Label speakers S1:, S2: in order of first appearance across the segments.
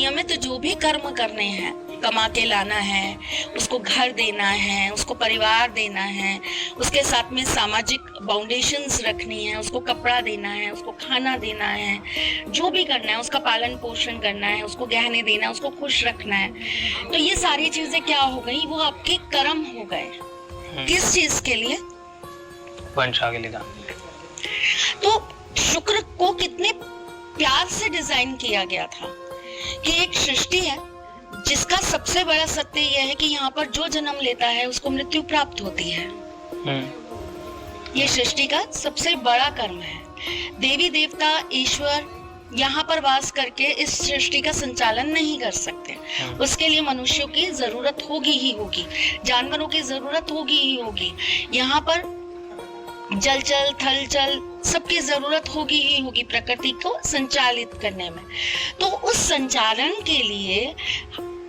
S1: नियमित जो भी कर्म करने हैं, कमा के लाना है, उसको घर देना है, उसको परिवार देना है, उसके साथ में सामाजिक बाउंडेशंस रखनी है, उसको कपड़ा देना है, उसको खाना देना है, जो भी करना है, उसका पालन पोषण करना है, उसको गहने देना है, उसको खुश रखना है, तो ये सारी चीजें क्या हो गई, वो आपके कर्म हो गए। किस चीज के लिए?
S2: वंश आगे ले जाने।
S1: तो शुक्र को कितने प्यार से डिजाइन किया गया था कि एक सृष्टि है जिसका सबसे बड़ा सत्य यह है कि यहाँ पर जो जन्म लेता है उसको मृत्यु प्राप्त होती है। ये सृष्टि का सबसे बड़ा कर्म है। देवी देवता ईश्वर यहाँ पर वास करके इस सृष्टि का संचालन नहीं कर सकते। उसके लिए मनुष्यों की जरूरत होगी ही होगी, जानवरों की जरूरत होगी ही होगी, यहाँ पर जलचल थल चल सबकी जरूरत होगी ही होगी प्रकृति को संचालित करने में। तो उस संचालन के लिए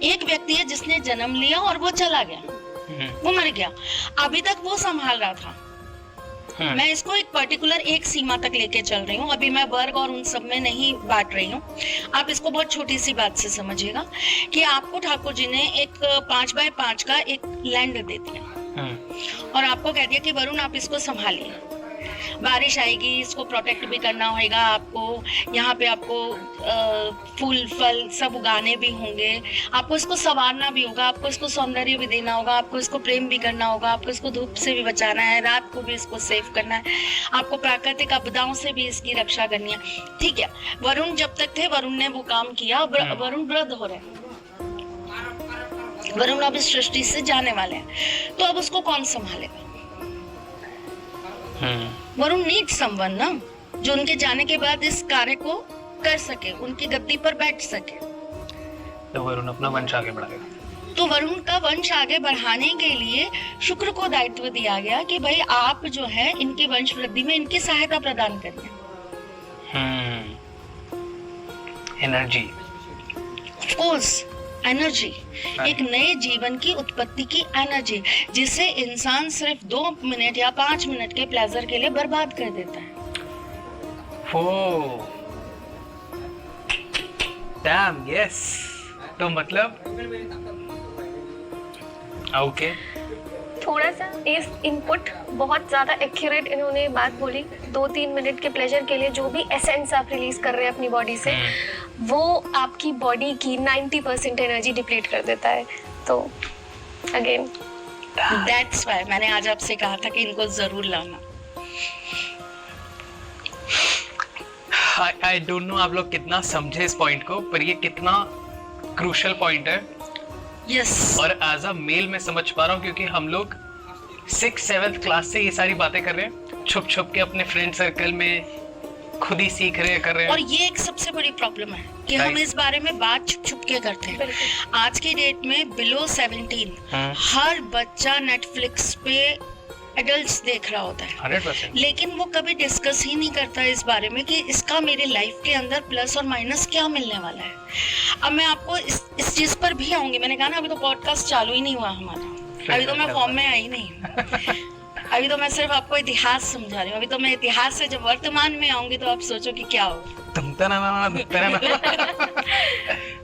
S1: एक व्यक्ति है जिसने जन्म लिया और वो चला गया, वो मर गया, अभी तक वो संभाल रहा था। मैं इसको एक पर्टिकुलर एक सीमा तक लेके चल रही हूँ, अभी मैं वर्ग और उन सब में नहीं बांट रही हूँ। आप इसको बहुत छोटी सी बात से समझिएगा कि आपको ठाकुर जी ने एक 5x5 का एक लैंड दे दिया और आपको कह दिया कि वरुण आप इसको संभालिए, बारिश आएगी, इसको प्रोटेक्ट भी करना होगा आपको, यहाँ पे आपको फूल फल सब उगाने भी होंगे, आपको इसको संवारना भी होगा, आपको इसको सौंदर्य भी देना होगा, आपको इसको प्रेम भी करना होगा, आपको इसको धूप से भी बचाना है, रात को भी इसको सेव करना है, आपको प्राकृतिक आपदाओं से भी इसकी रक्षा करनी है। ठीक है, वरुण जब तक थे वरुण ने वो काम किया। वरुण वृद्ध हो रहे हैं, वरुण अब इस सृष्टि से जाने वाले हैं, तो अब उसको कौन संभालेगा? वरुण नीड समवन ना, जो उनके जाने के बाद इस कार्य को कर सके, उनकी गद्दी पर बैठ सके।
S2: तो वरुण अपना वंश आगे बढ़ाएगा।
S1: तो वरुण का वंश आगे बढ़ाने के लिए शुक्र को दायित्व दिया गया कि भाई आप जो है इनकी वंश वृद्धि में इनकी सहायता प्रदान करिए।
S2: एनर्जी,
S1: ऑफ कोर्स एनर्जी, एक नए जीवन की उत्पत्ति की एनर्जी, जिसे इंसान सिर्फ 2 मिनट या 5 मिनट के प्लेजर के लिए बर्बाद कर देता है।
S2: Dam, yes. तो मतलब ओके,
S3: थोड़ा सा इस इनपुट बहुत ज़्यादा एक्यूरेट इन्होंने बात बोली। 2-3 मिनट के प्लेजर के लिए जो भी एसेंस आप रिलीज कर रहे हैं अपनी बॉडी से, वो आपकी बॉडी की 90% एनर्जी डिप्लीट कर देता है। तो अगेन
S1: दैट्स व्हाई मैंने आज आपसे कहा था कि इनको जरूर लाना।
S2: आई डोंट नो आप लोग कितना समझे इस पॉइंट को, पर ये कितना क्रूशियल पॉइंट है।
S1: यस,
S2: और एज अ मेल मैं समझ पा रहा हूँ, क्योंकि हम लोग 6th-7th क्लास से ये सारी बातें कर रहे हैं, छुप छुप के अपने फ्रेंड सर्कल में खुद ही सीख रहे कर रहे हैं।
S1: और ये एक सबसे बड़ी प्रॉब्लम है कि हम इस बारे में बात छुप छुप के करते हैं। आज की डेट में बिलो 17 हर बच्चा नेटफ्लिक्स पे एडल्ट्स देख रहा होता है,
S2: 100%।
S1: लेकिन वो कभी डिस्कस ही नहीं करता इस बारे में कि इसका मेरे लाइफ के अंदर प्लस और माइनस क्या मिलने वाला है। अब मैं आपको इस चीज पर भी आऊंगी। मैंने कहा ना अभी तो पॉडकास्ट चालू ही नहीं हुआ हमारा, अभी तो मैं फॉर्म में आई नहीं हूँ। अभी तो मैं सिर्फ आपको इतिहास समझा रही हूँ। अभी तो मैं इतिहास से जब वर्तमान में आऊंगी तो आप सोचो कि क्या होगा।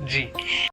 S2: जी।